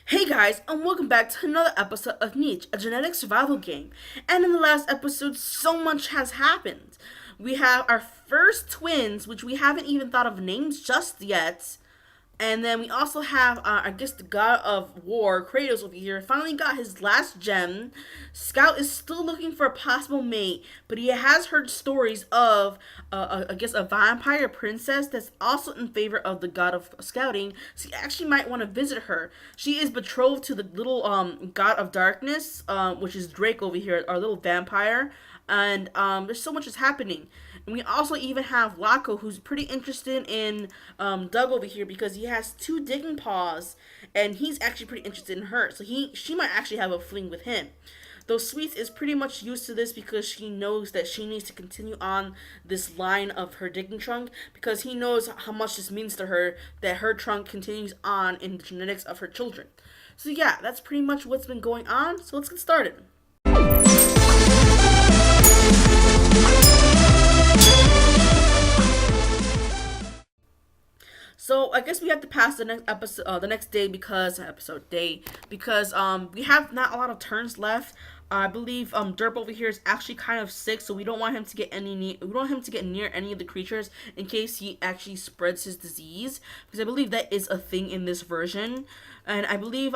Hey guys, and welcome back to another episode of Niche, a genetic survival game. And in the last episode, so much has happened. We have our first twins, which we haven't even thought of names just yet. And then we also have, the god of war, Kratos, over here. Finally got his last gem. Scout is still looking for a possible mate, but he has heard stories of, a vampire princess that's also in favor of the god of scouting. So he actually might want to visit her. She is betrothed to the little god of darkness, which is Drake over here, our little vampire. And there's so much is happening. And we also even have Laco, who's pretty interested in Doug over here because he has two digging paws, and he's actually pretty interested in her. So she might actually have a fling with him. Though Sweets is pretty much used to this because she knows that she needs to continue on this line of her digging trunk because he knows how much this means to her that her trunk continues on in the genetics of her children. So yeah, that's pretty much what's been going on. So let's get started. So I guess we have to pass the next episode, the next day because we have not a lot of turns left. I believe Derp over here is actually kind of sick, so we don't want him to get we don't want him to get near any of the creatures in case he actually spreads his disease, because I believe that is a thing in this version. And I believe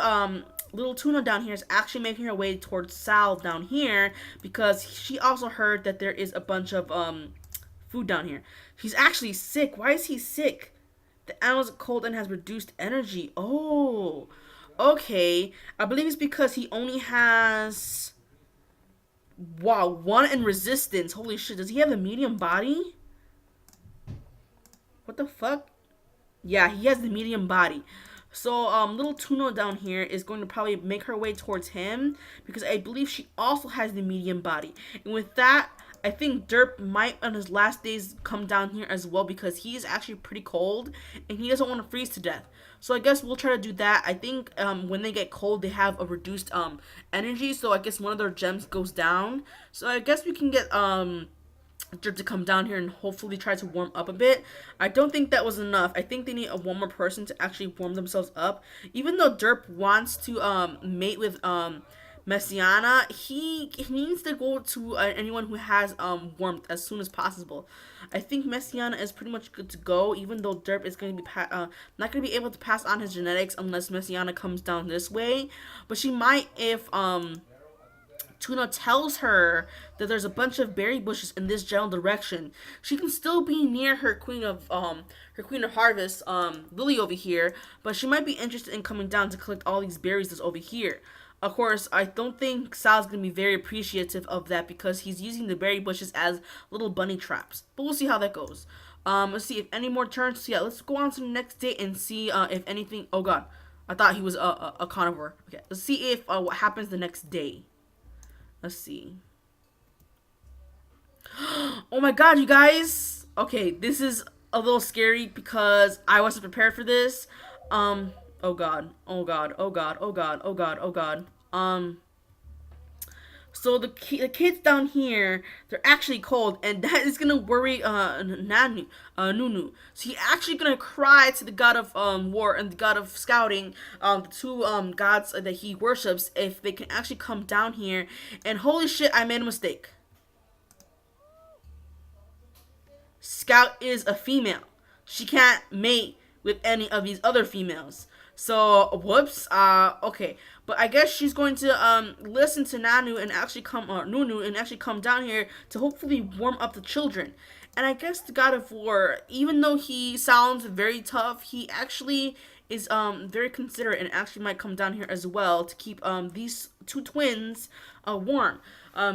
little Tuna down here is actually making her way towards Sal down here because she also heard that there is a bunch of food down here. He's actually sick. Why is he sick? The animal's cold and has reduced energy. Oh, okay. I believe it's because he only has, wow, one in resistance. Holy shit, does he have a medium body? What the fuck? Yeah, he has the medium body. So, little Tuna down here is going to probably make her way towards him because I believe she also has the medium body. And with that, I think Derp might on his last days come down here as well because he is actually pretty cold and he doesn't want to freeze to death. So I guess we'll try to do that. I think when they get cold, they have a reduced energy. So I guess one of their gems goes down. So I guess we can get Drip to come down here and hopefully try to warm up a bit. I don't think that was enough. I think they need one more person to actually warm themselves up. Even though Derp wants to mate with Messiana, he needs to go to anyone who has warmth as soon as possible. I think Messiana is pretty much good to go, even though Derp is going to be not going to be able to pass on his genetics unless Messiana comes down this way. But she might if Tuna tells her that there's a bunch of berry bushes in this general direction. She can still be near her queen of harvest, Lily over here, but she might be interested in coming down to collect all these berries that's over here. Of course, I don't think Sal's gonna be very appreciative of that because he's using the berry bushes as little bunny traps. But we'll see how that goes. Let's see if any more turns. So yeah, let's go on to the next day and see if anything. Oh god, I thought he was a carnivore. Okay, let's see if what happens the next day. Let's see. Oh my god, you guys. Okay, this is a little scary because I wasn't prepared for this. Oh god. Oh god. Oh god. Oh god. Oh god. Oh god. So the kids down here, they're actually cold, and that is gonna worry Nunu. So he actually gonna cry to the god of war and the god of scouting, the two gods that he worships, if they can actually come down here. And holy shit, I made a mistake. Scout is a female. She can't mate with any of these other females. So, whoops. Okay, but I guess she's going to listen to Nunu and actually come down here to hopefully warm up the children. And I guess the God of War, even though he sounds very tough, he actually is very considerate and actually might come down here as well to keep these two twins warm.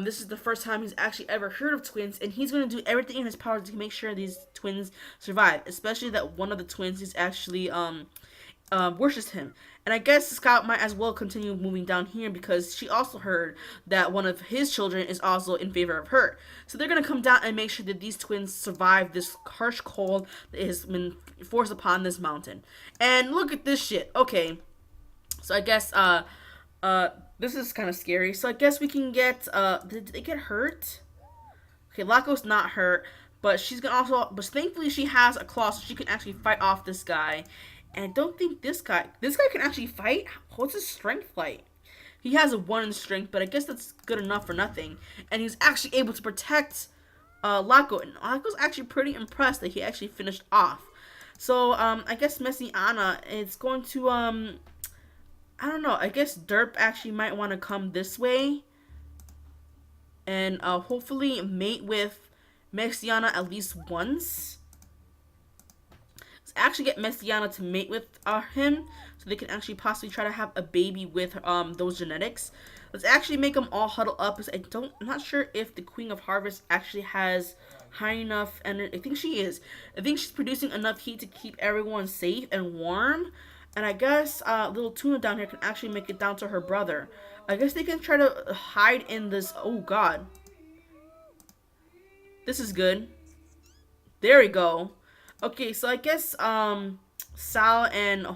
This is the first time he's actually ever heard of twins, and he's going to do everything in his power to make sure these twins survive, especially that one of the twins is actually worships him. And I guess Scout might as well continue moving down here because she also heard that one of his children is also in favor of her. So they're going to come down and make sure that these twins survive this harsh cold that has been forced upon this mountain. And look at this shit. Okay. So I guess this is kind of scary. So I guess we can get did they get hurt? Okay, Laco's not hurt, but she's gonna also but thankfully she has a claw so she can actually fight off this guy. And I don't think this guy can actually fight. What's his strength like? He has a 1 in strength, but I guess that's good enough for nothing. And he's actually able to protect Laco. And Laco's actually pretty impressed that he actually finished off. So I guess Messiana is going to I don't know. I guess Derp actually might want to come this way and hopefully mate with Messiana at least once. Let's actually get Messiana to mate with him so they can actually possibly try to have a baby with those genetics. Let's actually make them all huddle up because I'm not sure if the Queen of Harvest actually has high enough, and I think she is. I think she's producing enough heat to keep everyone safe and warm. And I guess little Tuna down here can actually make it down to her brother. I guess they can try to hide in this. Oh God, this is good. There we go. Okay, so I guess Sal and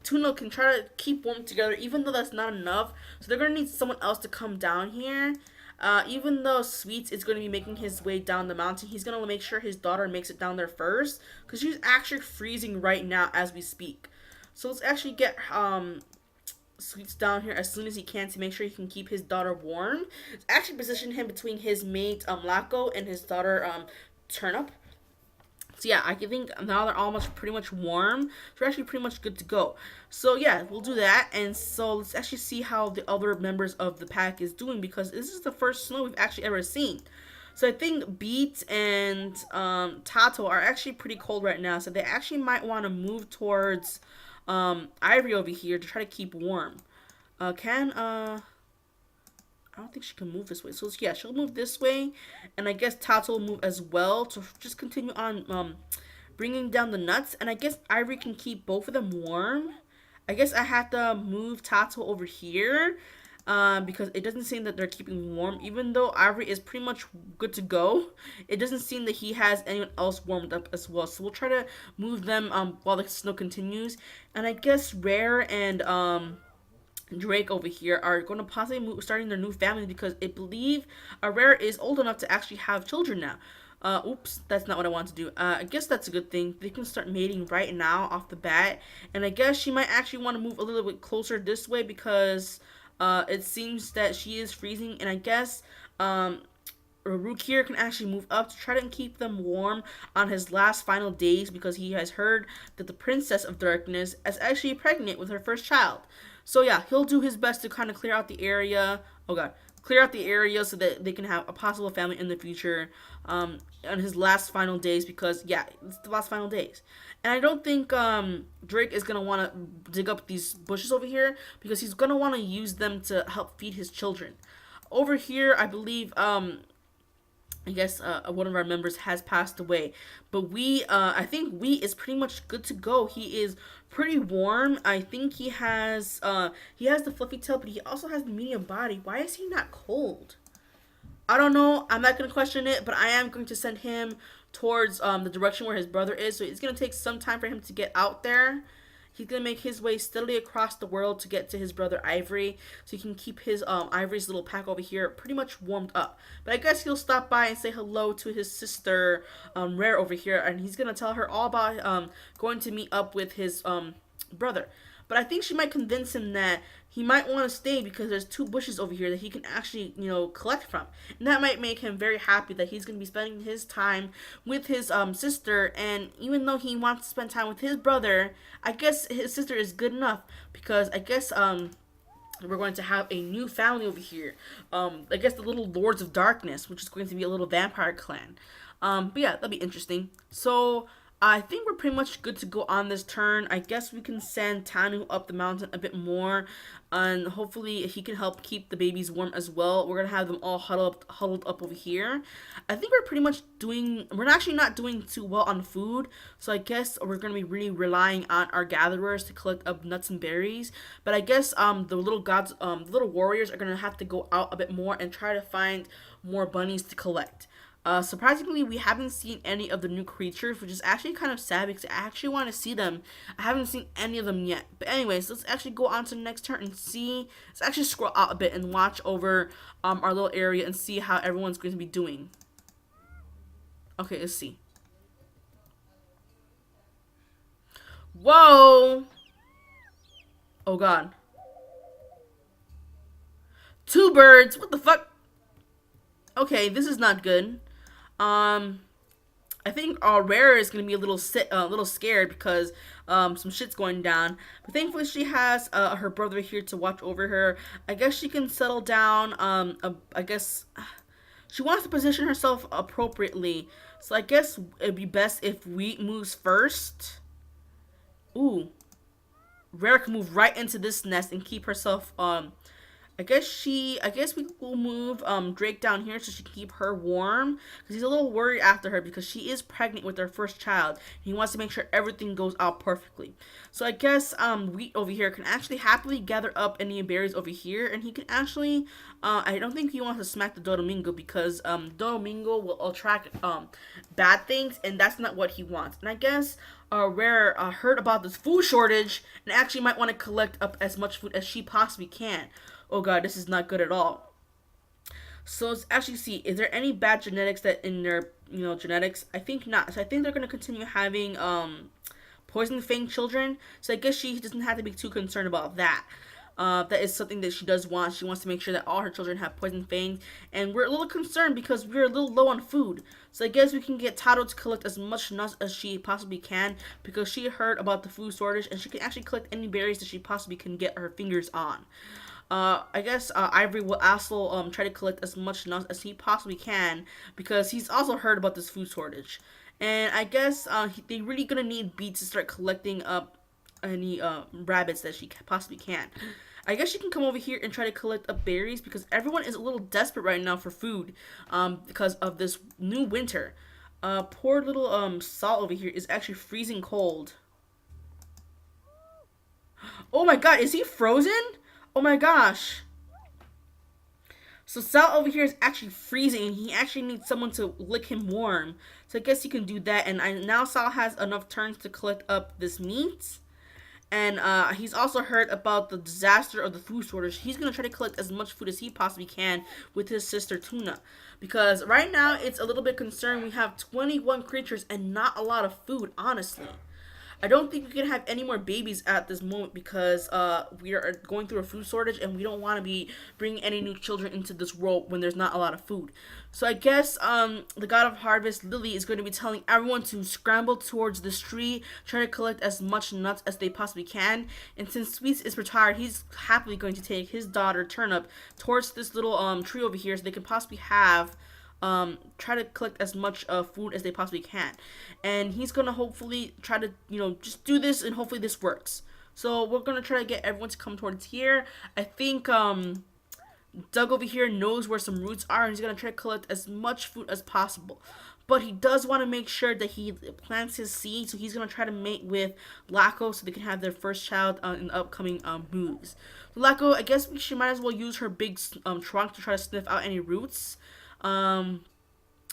Tuna can try to keep warm together, even though that's not enough. So they're gonna need someone else to come down here. Even though Sweets is going to be making his way down the mountain, he's gonna make sure his daughter makes it down there first, because she's actually freezing right now as we speak. So let's actually get Sweets down here as soon as he can to make sure he can keep his daughter warm. Let's actually position him between his mate Laco and his daughter Turnip. So yeah, I think now they're almost pretty much warm. So we're actually pretty much good to go. So yeah, we'll do that. And so let's actually see how the other members of the pack is doing, because this is the first snow we've actually ever seen. So I think Beat and Tato are actually pretty cold right now. So they actually might want to move towards Ivory over here to try to keep warm. I don't think she can move this way. So yeah, she'll move this way, and I guess Tato will move as well to just continue on bringing down the nuts. And I guess Ivory can keep both of them warm. I guess I have to move Tato over here because it doesn't seem that they're keeping warm. Even though Ivory is pretty much good to go, it doesn't seem that he has anyone else warmed up as well. So we'll try to move them while the snow continues. And I guess Rare and Drake over here are going to possibly move, starting their new families, because I believe Rare is old enough to actually have children now. Oops, that's not what I want to do. I guess that's a good thing. They can start mating right now off the bat. And I guess she might actually want to move a little bit closer this way, because it seems that she is freezing. And I guess Rook here can actually move up to try to keep them warm on his last final days, because he has heard that the Princess of Darkness is actually pregnant with her first child. So yeah, he'll do his best to kind of clear out the area. Oh God, clear out the area so that they can have a possible family in the future on his last final days, because yeah, it's the last final days. And I don't think Drake is going to want to dig up these bushes over here, because he's going to want to use them to help feed his children. Over here, I believe I guess one of our members has passed away, but I think we is pretty much good to go. He is pretty warm. I think he has the fluffy tail, but he also has the medium body. Why is he not cold? I don't know. I'm not gonna question it, but I am going to send him towards the direction where his brother is. So it's gonna take some time for him to get out there. He's gonna make his way steadily across the world to get to his brother Ivory, so he can keep his Ivory's little pack over here pretty much warmed up. But I guess he'll stop by and say hello to his sister Rare over here, and he's gonna tell her all about going to meet up with his brother. But I think she might convince him that he might want to stay, because there's 2 bushes over here that he can actually, collect from. And that might make him very happy that he's going to be spending his time with his sister. And even though he wants to spend time with his brother, I guess his sister is good enough, because I guess we're going to have a new family over here. I guess the little Lords of Darkness, which is going to be a little vampire clan. But yeah, that'll be interesting. So I think we're pretty much good to go on this turn. I guess we can send Tanu up the mountain a bit more, and hopefully he can help keep the babies warm as well. We're gonna have them all huddled up over here. I think we're pretty much we're actually not doing too well on food, so I guess we're gonna be really relying on our gatherers to collect up nuts and berries. But I guess the little warriors are gonna have to go out a bit more and try to find more bunnies to collect. Surprisingly, we haven't seen any of the new creatures, which is actually kind of sad, because I actually want to see them. I haven't seen any of them yet. But anyways, let's actually go on to the next turn and see. Let's actually scroll out a bit and watch over our little area and see how everyone's going to be doing. Okay, let's see. Whoa. Oh god. Two birds. What the fuck? Okay, this is not good. Um, I think Rare is gonna be a little scared because some shit's going down. But thankfully, she has her brother here to watch over her. I guess she can settle down. I guess she wants to position herself appropriately. So I guess it'd be best if Wheat moves first. Ooh, Rare can move right into this nest and keep herself I guess we will move Drake down here so she can keep her warm because he's a little worried after her because she is pregnant with their first child. He wants to make sure everything goes out perfectly. So I guess Wheat over here can actually happily gather up any berries over here, and he can actually I don't think he wants to smack the Domingo because Domingo will attract bad things, and that's not what he wants. And I guess Rare heard about this food shortage and actually might want to collect up as much food as she possibly can. Oh god, this is not good at all. So let's actually see, is there any bad genetics that in their genetics? I think not. So I think they're gonna continue having poison fang children. So I guess she doesn't have to be too concerned about that. That is something that she does want. She wants to make sure that all her children have poison fangs, and we're a little concerned because we're a little low on food. So I guess we can get Tato to collect as much nuts as she possibly can because she heard about the food shortage, and she can actually collect any berries that she possibly can get her fingers on. I guess Ivory will also try to collect as much nuts as he possibly can because he's also heard about this food shortage. And I guess they really gonna need Beat to start collecting up any rabbits that she possibly can. I guess she can come over here and try to collect up berries because everyone is a little desperate right now for food because of this new winter. Poor little Salt over here is actually freezing cold. Oh my god, is he frozen? Oh my gosh. So Sal over here is actually freezing and he actually needs someone to lick him warm. So I guess he can do that. And now Sal has enough turns to collect up this meat. And he's also heard about the disaster of the food shortage. He's going to try to collect as much food as he possibly can with his sister Tuna. Because right now it's a little bit concerned. We have 21 creatures and not a lot of food, honestly. I don't think we can have any more babies at this moment because we are going through a food shortage and we don't want to be bringing any new children into this world when there's not a lot of food. So I guess the god of harvest, Lily, is going to be telling everyone to scramble towards this tree, try to collect as much nuts as they possibly can. And since Sweets is retired, he's happily going to take his daughter Turnip towards this little tree over here so they can possibly have try to collect as much food as they possibly can. And he's gonna hopefully try to just do this, and hopefully this works. So we're gonna try to get everyone to come towards here. I think Doug over here knows where some roots are, and he's gonna try to collect as much food as possible. But he does want to make sure that he plants his seed, so he's gonna try to mate with Laco so they can have their first child in the upcoming moves. So Laco, I guess she might as well use her big trunk to try to sniff out any roots.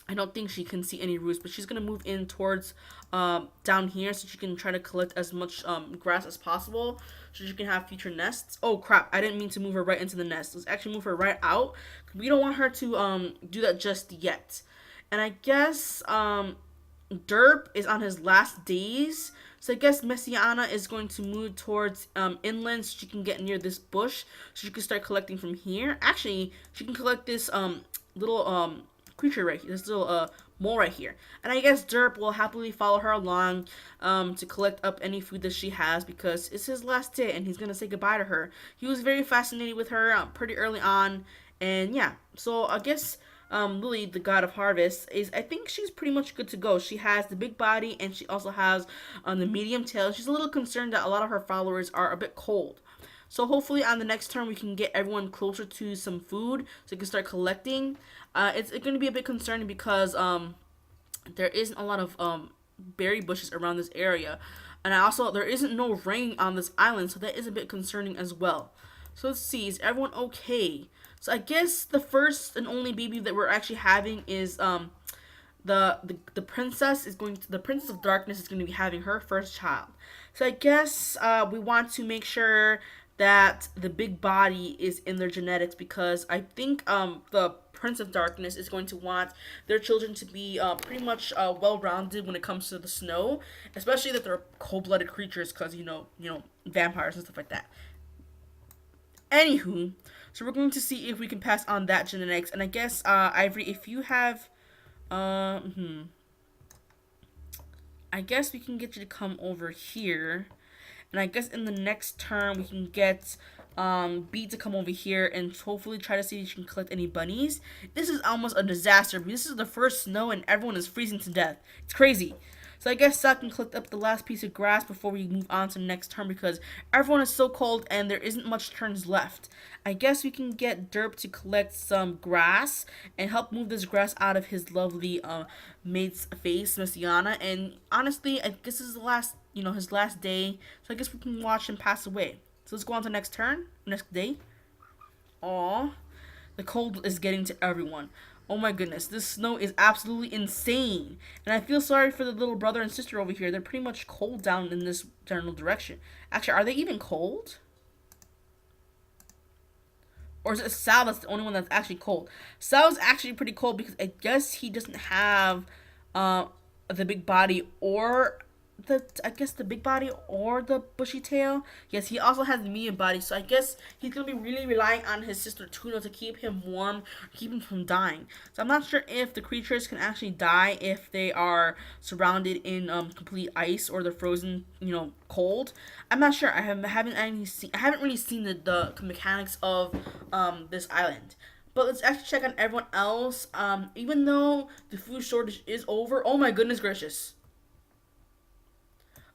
I don't think she can see any roots, but she's gonna move in towards down here so she can try to collect as much grass as possible so she can have future nests. Oh crap, I didn't mean to move her right into the nest. Let's actually move her right out. We don't want her to do that just yet. And I guess Derp is on his last days. So I guess Messiana is going to move towards inland so she can get near this bush so she can start collecting from here. Actually, she can collect this little creature right here, this little mole right here. And I guess Derp will happily follow her along to collect up any food that she has because it's his last day and he's gonna say goodbye to her. He was very fascinated with her pretty early on, and yeah. So I guess Lily, the god of harvest, I think she's pretty much good to go. She has the big body and she also has the medium tail. She's a little concerned that a lot of her followers are a bit cold. So hopefully on the next turn we can get everyone closer to some food so we can start collecting. It's going to be a bit concerning because there isn't a lot of berry bushes around this area. And there isn't no rain on this island, so that is a bit concerning as well. So let's see, is everyone okay? So I guess the first and only baby that we're actually having is the princess the princess of darkness is going to be having her first child. So I guess we want to make sure that the big body is in their genetics, because I think the Prince of Darkness is going to want their children to be pretty much well rounded when it comes to the snow, especially that they're cold blooded creatures, because vampires and stuff like that. Anywho, so we're going to see if we can pass on that genetics, and I guess Ivory, if you have, uh, hmm, I guess we can get you to come over here. And I guess in the next turn we can get B to come over here and hopefully try to see if she can collect any bunnies. This is almost a disaster. This is the first snow and everyone is freezing to death. It's crazy. So I guess Sal can collect up the last piece of grass before we move on to the next turn, because everyone is so cold and there isn't much turns left. I guess we can get Derp to collect some grass and help move this grass out of his lovely mate's face, Messiana. And honestly, I guess this is the last, his last day. So I guess we can watch him pass away. So let's go on to the next turn, next day. Aw, the cold is getting to everyone. Oh my goodness, this snow is absolutely insane. And I feel sorry for the little brother and sister over here. They're pretty much cold down in this general direction. Actually, are they even cold? Or is it Sal that's the only one that's actually cold? Sal's actually pretty cold because I guess he doesn't have uh, the big body, or the big body or the bushy tail. Yes, he also has the medium body, so I guess he's gonna be really relying on his sister Tuna to keep him warm, keep him from dying. So I'm not sure if the creatures can actually die if they are surrounded in complete ice, or they're frozen, cold. I'm not sure. I haven't really seen the mechanics of this island. But let's actually check on everyone else. Even though the food shortage is over, oh my goodness gracious.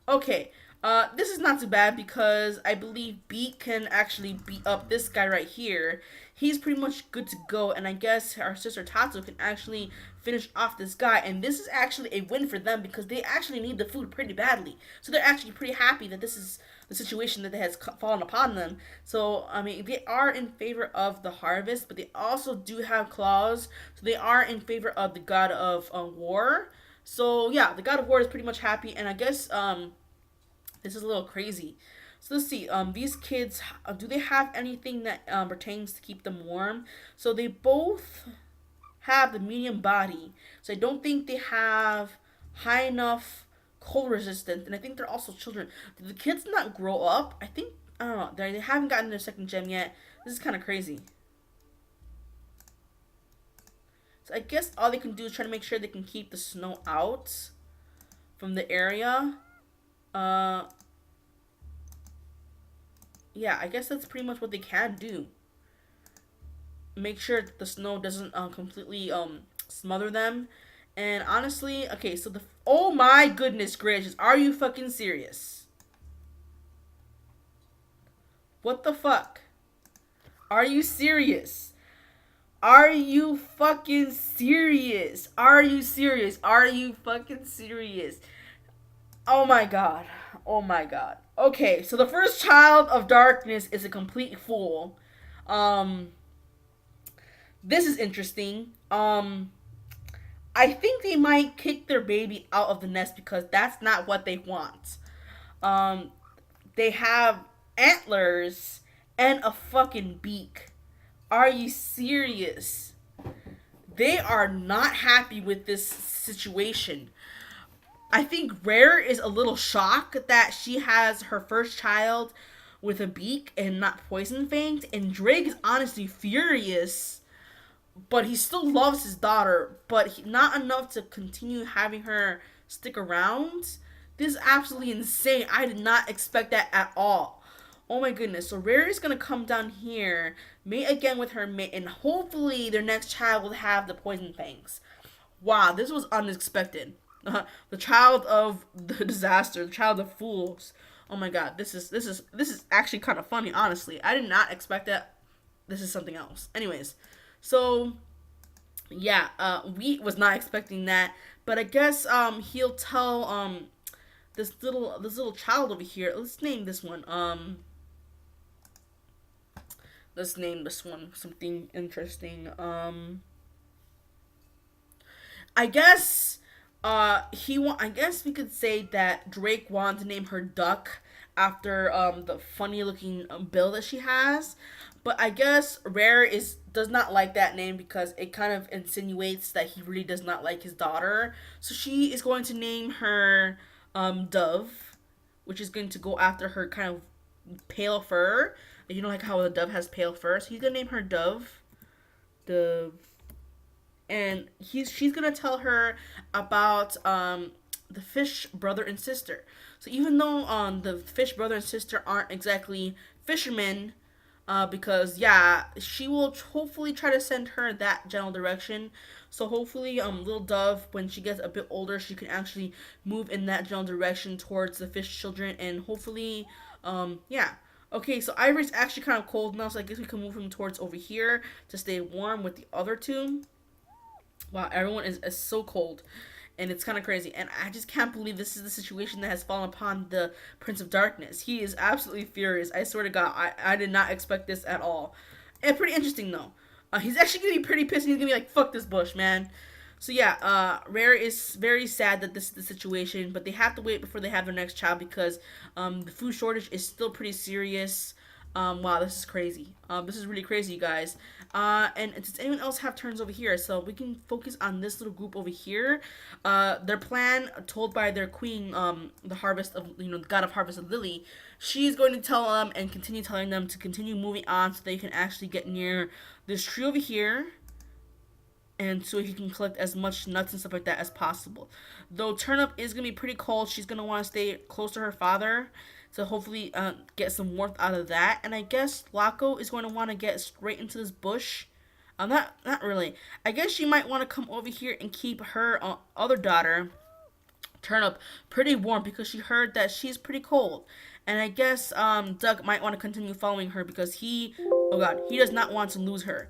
Okay, this is not too bad because I believe Beat can actually beat up this guy right here. He's pretty much good to go, and I guess our sister Tatsu can actually finish off this guy. And this is actually a win for them because they actually need the food pretty badly. So they're actually pretty happy that this is the situation that has fallen upon them. So, I mean, they are in favor of the harvest, but they also do have claws. So they are in favor of the god of war. So yeah, the God of War is pretty much happy, and I guess this is a little crazy. So let's see. These kids, do they have anything that pertains to keep them warm? So they both have the medium body. So I don't think they have high enough cold resistance, and I think they're also children. Did the kids not grow up? I don't know. They haven't gotten their second gem yet. This is kind of crazy. So I guess all they can do is try to make sure they can keep the snow out from the area. Uh, yeah, I guess that's pretty much what they can do. Make sure that the snow doesn't completely smother them. And honestly, okay, so oh my goodness gracious, are you fucking serious? What the fuck? Are you serious? Are you fucking serious? Are you serious? Are you fucking serious? Oh my god. Oh my god. Okay, so the first child of darkness is a complete fool. Um this is interesting. I think they might kick their baby out of the nest because that's not what they want. Um they have antlers and a fucking beak. Are you serious? They are not happy with this situation. I think Rare is a little shocked that she has her first child with a beak and not poison fanged, and Drake is honestly furious, but he still loves his daughter, but not enough to continue having her stick around. This is absolutely insane. I did not expect that at all. Oh my goodness. So Rare is going to come down here, mate again with her mate, and hopefully their next child will have the poison fangs. Wow, this was unexpected. The child of the disaster, the child of fools. Oh my god, this is actually kind of funny, honestly. I did not expect that. This is something else. Anyways, so yeah, Wheat was not expecting that, but I guess he'll tell this little child over here. Let's name this one. Let's name this one something interesting. I guess I guess we could say that Drake wanted to name her Duck after the funny looking bill that she has. But I guess Rare is does not like that name because it kind of insinuates that he really does not like his daughter. So she is going to name her Dove, which is going to go after her kind of pale fur. You know, like how the dove has pale fur. So he's gonna name her Dove. Dove. And she's gonna tell her about the fish brother and sister. So even though the fish brother and sister aren't exactly fishermen, because yeah, she will hopefully try to send her that general direction. So hopefully, little Dove, when she gets a bit older, she can actually move in that general direction towards the fish children, and hopefully, yeah. Okay, so Ivory's actually kind of cold now, so I guess we can move him towards over here to stay warm with the other two. Wow, everyone is so cold. And it's kind of crazy. And I just can't believe this is the situation that has fallen upon the Prince of Darkness. He is absolutely furious. I swear to God, I did not expect this at all. And pretty interesting, though. He's actually going to be pretty pissed. And he's going to be like, fuck this bush, man. So yeah, Rare is very sad that this is the situation, but they have to wait before they have their next child because the food shortage is still pretty serious. Wow, this is crazy. This is really crazy, you guys. And does anyone else have turns over here? So we can focus on this little group over here. Their plan, told by their queen, the harvest of, the god of harvest of Lily, she's going to tell them and continue telling them to continue moving on so they can actually get near this tree over here. And so he can collect as much nuts and stuff like that as possible. Though Turnip is going to be pretty cold, she's going to want to stay close to her father to hopefully get some warmth out of that. And I guess Laco is going to want to get straight into this bush. Not really. I guess she might want to come over here and keep her other daughter, Turnip, pretty warm because she heard that she's pretty cold. And I guess Doug might want to continue following her because oh god, he does not want to lose her.